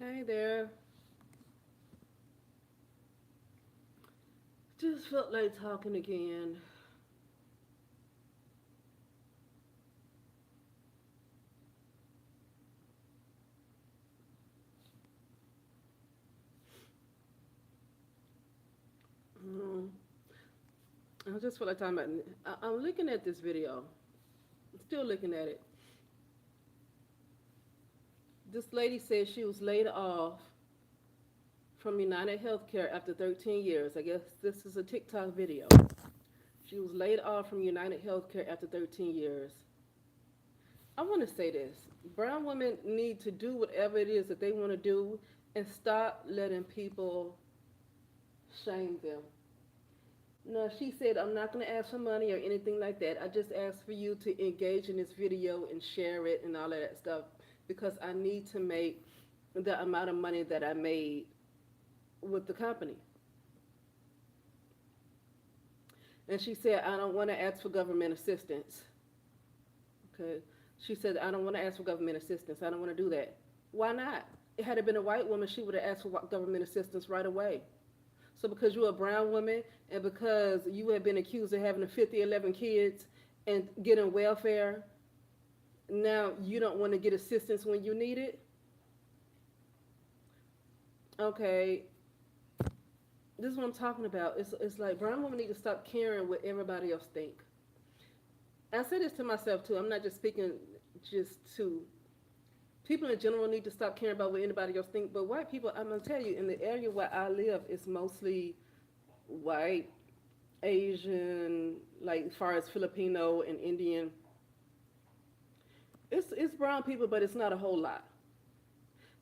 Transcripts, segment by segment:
Hey there. Just felt like talking again. Mm, I just feel like talking about. I'm looking at this video. Still looking at it. This lady said she was laid off from United Healthcare after 13 years. I guess this is a TikTok video. She was laid off from United Healthcare after 13 years. I want to say this: brown women need to do whatever it is that they want to do, and stop letting people shame them. No, she said, I'm not going to ask for money or anything like that. I just asked for you to engage in this video and share it and all of that stuff because I need to make the amount of money that I made with the company. And she said, I don't want to ask for government assistance. Okay. She said, I don't want to ask for government assistance. I don't want to do that. Why not? Had it been a white woman, she would have asked for government assistance right away. So because you're a brown woman and because you have been accused of having 50, 11 kids and getting welfare, now you don't want to get assistance when you need it? Okay, this is what I'm talking about. It's like brown women need to stop caring what everybody else think. I say this to myself too. I'm not just speaking just to people in general need to stop caring about what anybody else think. But white people, I'm gonna tell you, in the area where I live, it's mostly white, Asian, like as far as Filipino and Indian. It's brown people, but it's not a whole lot.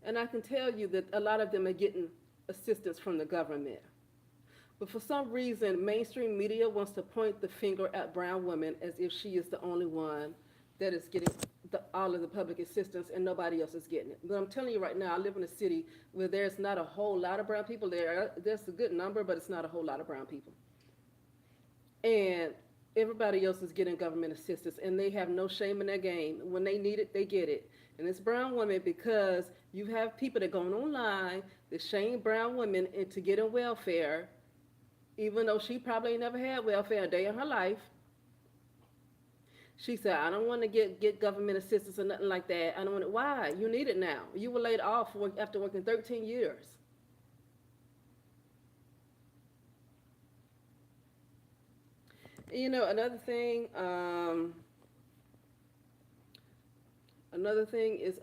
And I can tell you that a lot of them are getting assistance from the government. But for some reason, mainstream media wants to point the finger at brown women as if she is the only one that is getting all of the public assistance and nobody else is getting it. But I'm telling you right now, I live in a city where there's not a whole lot of brown people. There's a good number, but it's not a whole lot of brown people. And everybody else is getting government assistance, and they have no shame in their game. When they need it, they get it. And it's brown women because you have people that going online that shame brown women into getting welfare, even though she probably ain't never had welfare a day in her life. She said, I don't want to get government assistance or nothing like that. I don't want it. Why? You need it now. You were laid off after working 13 years. You know, another thing is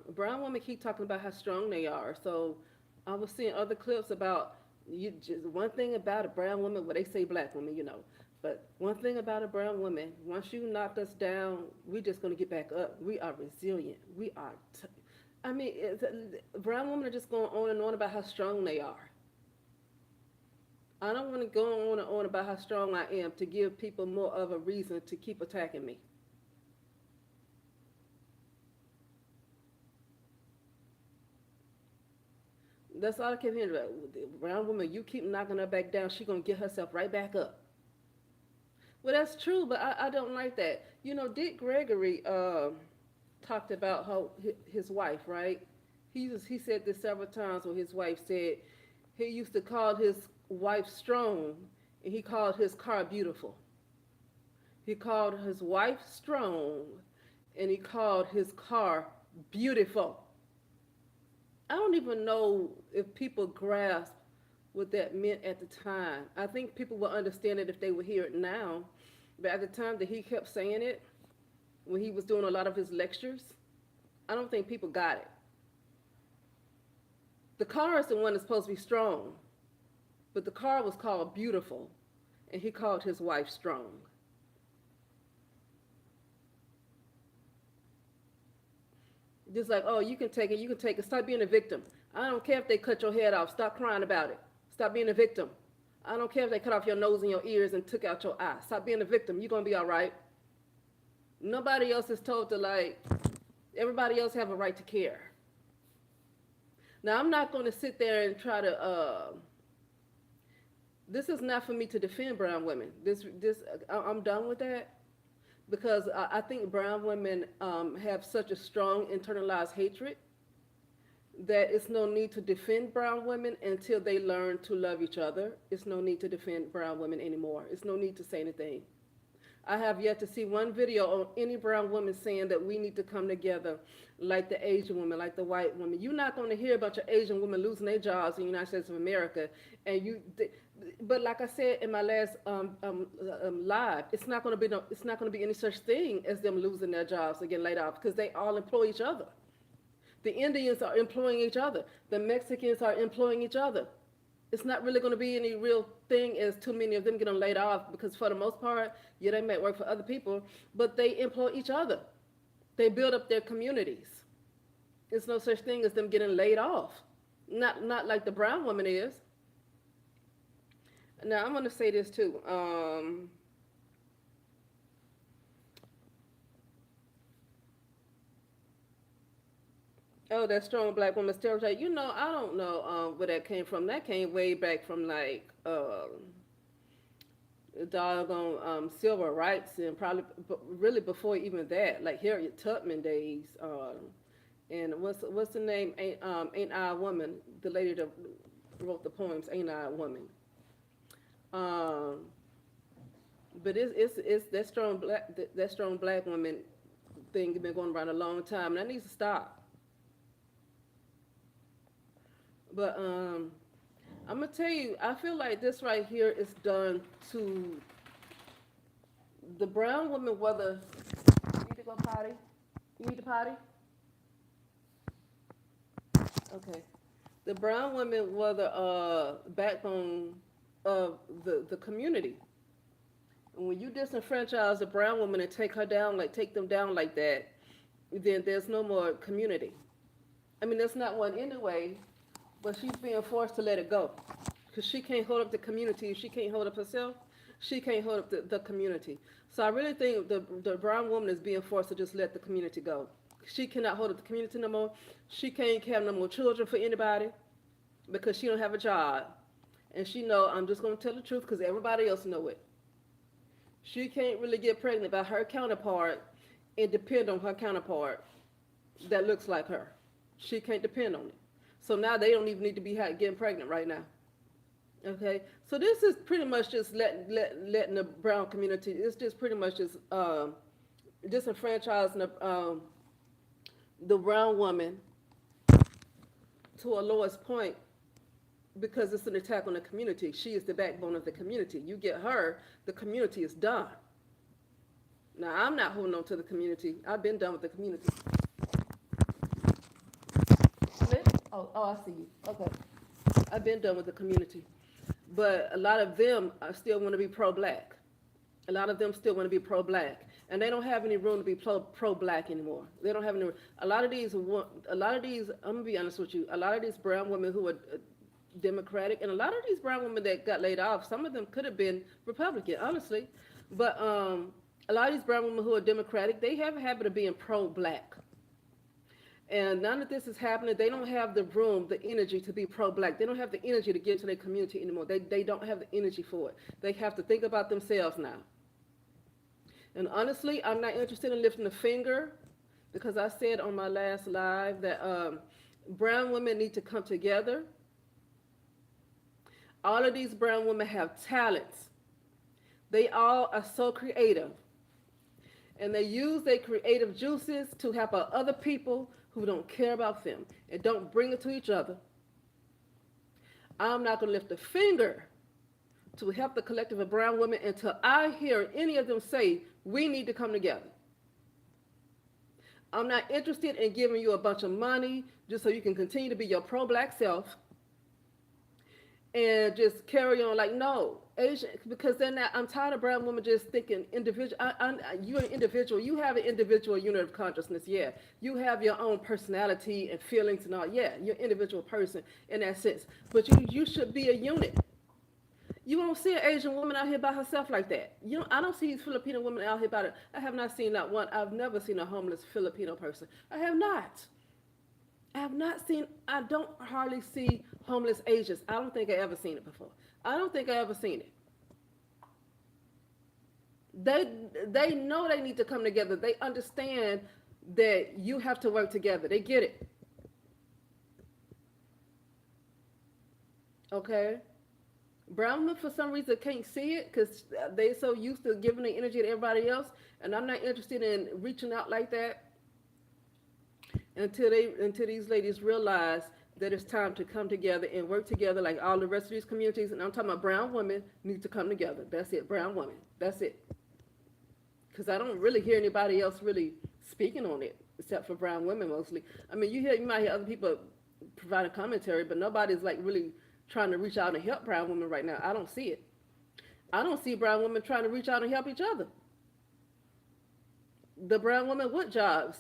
brown women keep talking about how strong they are. So I was seeing other clips about you. Just one thing about a brown woman, well, they say black woman, you know. But one thing about a brown woman, once you knock us down, we're just gonna get back up. We are resilient. We are. I mean, brown women are just going on and on about how strong they are. I don't want to go on and on about how strong I am to give people more of a reason to keep attacking me. That's all I kept hearing about. The brown woman, you keep knocking her back down, she gonna get herself right back up. Well, that's true, but I don't like that. You know, Dick Gregory talked about how his wife, right? He said this several times where his wife said he used to call his wife strong and he called his car beautiful. He called his wife strong and he called his car beautiful. I don't even know if people grasp what that meant at the time. I think people will understand it if they would hear it now. But at the time that he kept saying it, when he was doing a lot of his lectures, I don't think people got it. The car is the one that's supposed to be strong, but the car was called beautiful, and he called his wife strong. Just like, oh, you can take it, you can take it. Stop being a victim. I don't care if they cut your head off. Stop crying about it. Stop being a victim. I don't care if they cut off your nose and your ears and took out your eye. Stop being a victim. You're gonna be all right. Nobody else is told to like. Everybody else have a right to care. Now I'm not going to sit there and try to. This is not for me to defend brown women. I'm done with that because I think brown women have such a strong internalized hatred that it's no need to defend brown women until they learn to love each other. It's no need to defend brown women anymore. It's no need to say anything. I have yet to see one video on any brown woman saying that we need to come together like the Asian woman, like the white woman. You're not going to hear about your Asian women losing their jobs in the United States of America. And but like I said in my last live, it's not going to be any such thing as them losing their jobs or getting laid off because they all employ each other. The Indians are employing each other. The Mexicans are employing each other. It's not really going to be any real thing as too many of them getting laid off because for the most part, yeah, they might work for other people, but they employ each other. They build up their communities. There's no such thing as them getting laid off. Not like the brown woman is. Now I'm going to say this too. Oh, that strong black woman stereotype. You know, I don't know where that came from. That came way back from like doggone civil rights and probably really before even that, like Harriet Tubman days. And what's the name? Ain't I a Woman? The lady that wrote the poems, Ain't I a Woman? Um, but it's that strong black woman thing been going around a long time, and that needs to stop. But I'm gonna tell you, I feel like this right here is done to the brown woman. Whether you need to go potty, you need to potty. Okay. The brown women were the backbone of the community. And when you disenfranchise a brown woman and take them down like that, then there's no more community. I mean, there's not one anyway, but she's being forced to let it go. Because she can't hold up the community. If she can't hold up herself, she can't hold up the community. So I really think the brown woman is being forced to just let the community go. She cannot hold up the community no more. She can't have no more children for anybody because she don't have a job. And she know I'm just going to tell the truth because everybody else know it. She can't really get pregnant by her counterpart and depend on her counterpart that looks like her. She can't depend on it. So now they don't even need to be getting pregnant right now. Okay, so this is pretty much just letting the brown community. It's just pretty much just disenfranchising the brown woman to a lowest point because it's an attack on the community. She is the backbone of the community. You get her, the community is done. Now I'm not holding on to the community. I've been done with the community. Oh, I see you. Okay, I've been done with the community. But a lot of them still want to be pro-black. A lot of them still want to be pro-black, and they don't have any room to be pro-black anymore. They don't have any. A lot of these. I'm gonna be honest with you. A lot of these brown women who are Democratic, and a lot of these brown women that got laid off, some of them could have been Republican, honestly. But a lot of these brown women who are Democratic, they have a habit of being pro-black. And none of this is happening. They don't have the room, the energy to be pro-black. They don't have the energy to give to their community anymore. They don't have the energy for it. They have to think about themselves now. And honestly, I'm not interested in lifting a finger because I said on my last live that brown women need to come together. All of these brown women have talents. They all are so creative. And they use their creative juices to help out other people who don't care about them and don't bring it to each other. I'm not going to lift a finger to help the collective of brown women until I hear any of them say, we need to come together. I'm not interested in giving you a bunch of money just so you can continue to be your pro-black self and just carry on like, no, Asian, because then I'm tired of brown women just thinking individual. You're an individual. You have an individual unit of consciousness. Yeah, you have your own personality and feelings and all. Yeah, you're an individual person in that sense. But you should be a unit. You won't see an Asian woman out here by herself like that. I don't see Filipino women out here by it. I have not seen not one. I've never seen a homeless Filipino person. I have not. I don't hardly see homeless Asians. I don't think I ever seen it before. I don't think I ever seen it. They know they need to come together. They understand that you have to work together. They get it. Okay. Brown women for some reason can't see it because they so used to giving the energy to everybody else, and I'm not interested in reaching out like that until these ladies realize that it's time to come together and work together like all the rest of these communities. And I'm talking about brown women need to come together. That's it, brown women. That's it. Because I don't really hear anybody else really speaking on it except for brown women mostly. I mean, you might hear other people providing commentary, but nobody's like really trying to reach out and help brown women right now. I don't see it. I don't see brown women trying to reach out and help each other. The brown women with jobs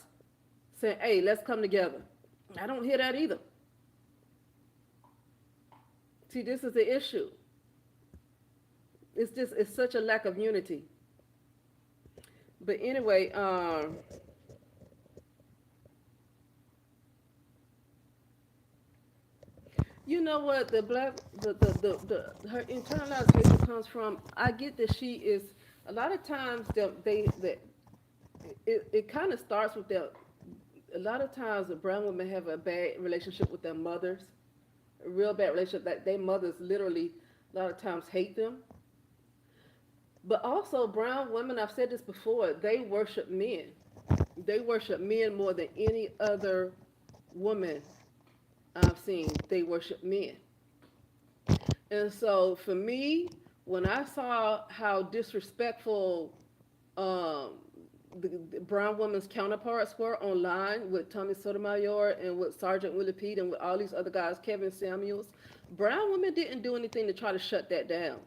saying, "Hey, let's come together." I don't hear that either. See, this is the issue. It's such a lack of unity. But anyway, you know what the black the her internalized hatred comes from. I get that she is a lot of times that it kind of starts with their. A lot of times the brown women have a bad relationship with their mothers, a real bad relationship that their mothers literally a lot of times hate them. But also brown women, I've said this before, they worship men. They worship men more than any other woman I've seen. They worship men. And so for me, when I saw how disrespectful um, the brown women's counterparts were online with Tommy Sotomayor and with Sergeant Willie Pete and with all these other guys, Kevin Samuels, brown women didn't do anything to try to shut that down.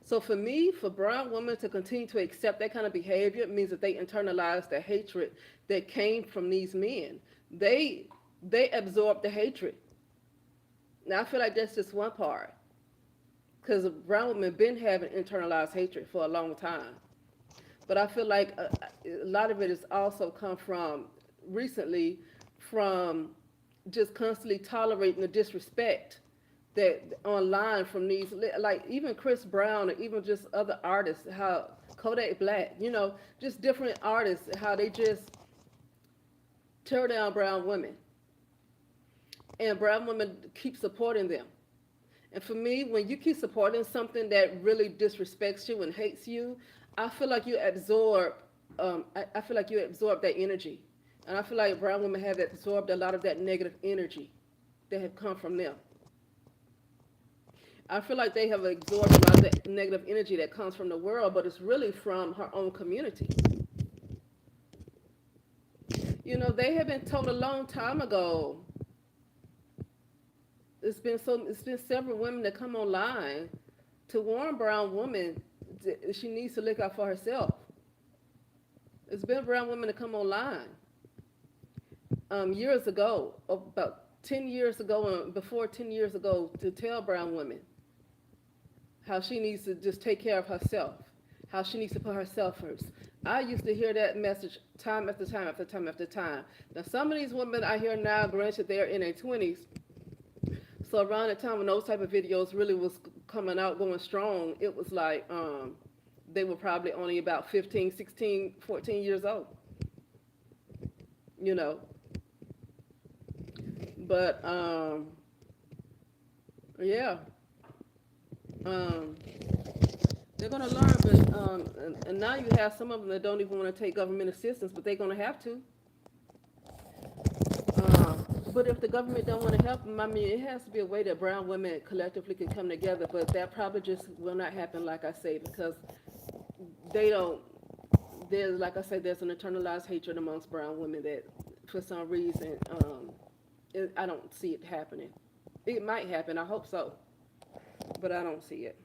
So for me, for brown women to continue to accept that kind of behavior means that they internalize the hatred that came from these men. They they absorb the hatred. Now I feel like that's just one part because brown women been having internalized hatred for a long time. But I feel like a lot of it has also come from recently from just constantly tolerating the disrespect that online from these like even Chris Brown or even just other artists how Kodak Black, just different artists how they just tear down brown women and brown women keep supporting them. And for me, when you keep supporting something that really disrespects you and hates you, I feel like you absorb. I feel like you absorb that energy, and I feel like brown women have absorbed a lot of that negative energy that have come from them. I feel like they have absorbed a lot of that negative energy that comes from the world, but it's really from her own community. They have been told a long time ago. It's been several women that come online to warn brown women that she needs to look out for herself. It's been brown women to come online years ago, about 10 years ago, and before 10 years ago, to tell brown women how she needs to just take care of herself, how she needs to put herself first. I used to hear that message time after time after time after time. Now, some of these women I hear now, granted they're in their 20s, so around the time when those type of videos really was coming out, going strong, it was like they were probably only about 15, 16, 14 years old, you know. But yeah, um, they're gonna learn. But and now you have some of them that don't even want to take government assistance, but they're gonna have to. But if the government don't want to help them, I mean, it has to be a way that brown women collectively can come together. But that probably just will not happen, like I say, because they don't. There's, like I say, there's an internalized hatred amongst brown women that, for some reason, I don't see it happening. It might happen. I hope so, but I don't see it.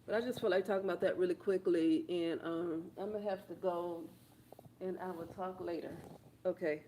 But I just feel like talking about that really quickly, and I'm gonna have to go, and I will talk later. Okay.